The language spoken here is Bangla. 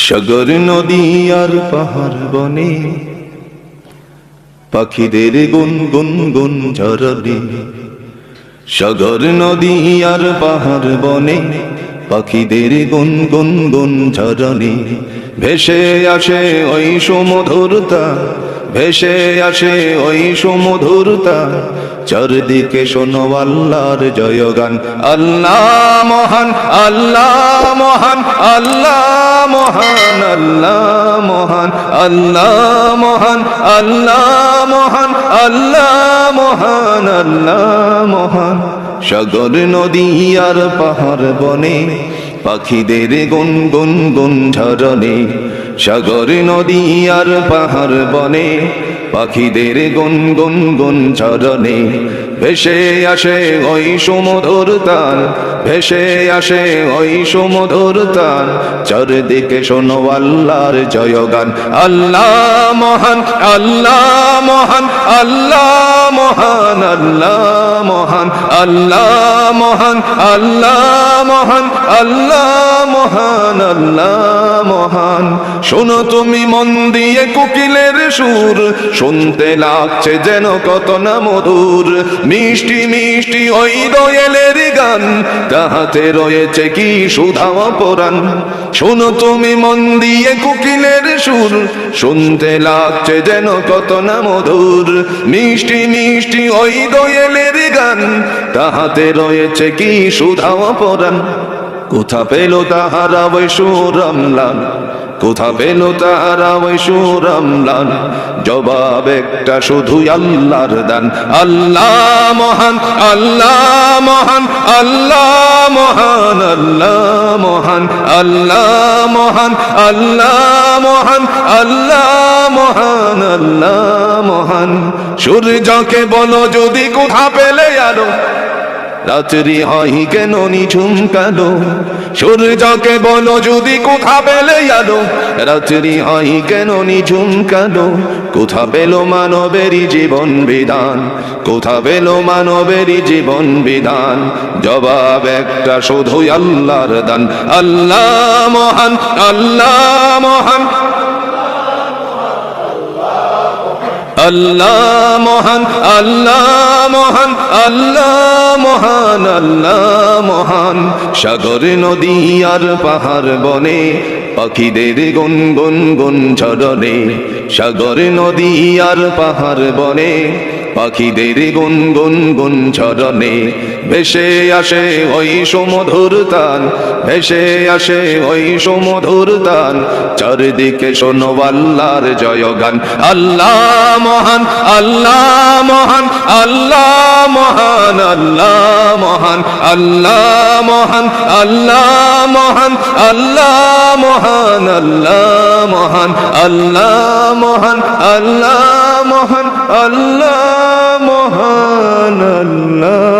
সাগর নদী আর পাহাড় বনে পাখিদের গুন গুন গুন ঝরনে। সাগর নদী আর পাহাড় বনে পাখিদের গুন গুন গুন ঝরনে। ভেসে আসে ওই সুমধুরতা, ভেসে আসে ওই সুমধুরতা। চারদিকে শোনো আল্লাহর জয়গান। আল্লাহ মহান, আল্লাহ মহান, আল্লাহ মহান, আল্লাহ মহান, আল্লাহ মহান, আল্লাহ মহান, আল্লাহ মহান, আল্লাহ মহান। সাগর নদী আর পাহাড় বনে পাখিদের গুন গুন গুন ঝরনে। সাগর নদী আর পাহাড় বনে পাখিদের গুন গুন গুন ঝরনে। ভেসে আসে ওই সুমধুর তান, ভেসে আসে ওই সুমধুর তান। চারদিকে শোনো আল্লাহর জয়গান। আল্লাহ মহান, আল্লাহ মহান, আল্লাহ মহান, আল্লাহ মহান, আল্লাহ মহান, আল্লাহ মহান, আল্লাহ মহান, আল্লাহ মহান। শোনো তুমি মন দিয়ে কোকিলের সুর, শুনতে লাগছে যেন কত না মধুর। মিষ্টি মিষ্টি ওই দোয়েলের গান, তাহাতে রয়েছে কি সুধা পরাণ। শোনো তুমি মন দিয়ে কোকিলের সুর, শুনতে লাগছে যেন কত না মধুর। মিষ্টি মিষ্টি ওই দোয়েলের গান, তাহাতে রয়েছে কি সুধা পরাণ। কোথা পেল তাহারা ওই সুর অম্লান, কোথা পেল তাহারা ওই সুর অম্লান। জবাব একটা শুধুই আল্লাহর দান। আল্লাহ মহান, আল্লাহ মহান, আল্লাহ মহান, আল্লাহ মহান, আল্লাহ মহান, আল্লাহ মহান, আল্লাহ মহান, আল্লাহ মহান। সূর্যকে বলো যদি কোথা পেলে আলো, রাত্রি হয় কেন নিঝুম কালো। সূর্যকে বলো যদি কোথা পেলে আলো, রাত্রি হয় কেন নিঝুম কালো। কোথা পেল মানবেরই জীবন বিধান, কোথা পেল মানবেরই জীবন বিধান। জবাব একটা শুধুই আল্লাহর দান। আল্লাহ মহান, আল্লাহ মহান, আল্লাহ মহান, আল্লাহ মহান, আল্লাহ মহান, আল্লাহ মহান। সাগর নদী আর পাহাড় বনে পাখিদের গুন গুন গুন ঝরনে। সাগর নদী আর পাহাড় বনে পাখিদের গুন গুন গুন ঝরনে। ভেসে আসে ওই সুমধুর তান, ভেসে আসে ওই সুমধুর তান। চারদিকে শোনো আল্লাহর জয়গান। আল্লাহ মহান, আল্লাহ মহান, আল্লাহ মহান, আল্লাহ মহান, আল্লাহ মহান, আল্লাহ মহান, আল্লাহ মহান, আল্লাহ মহান, আল্লাহ মহান, আল্লাহ মহান, আল্লাহ মহান, আল্লাহ।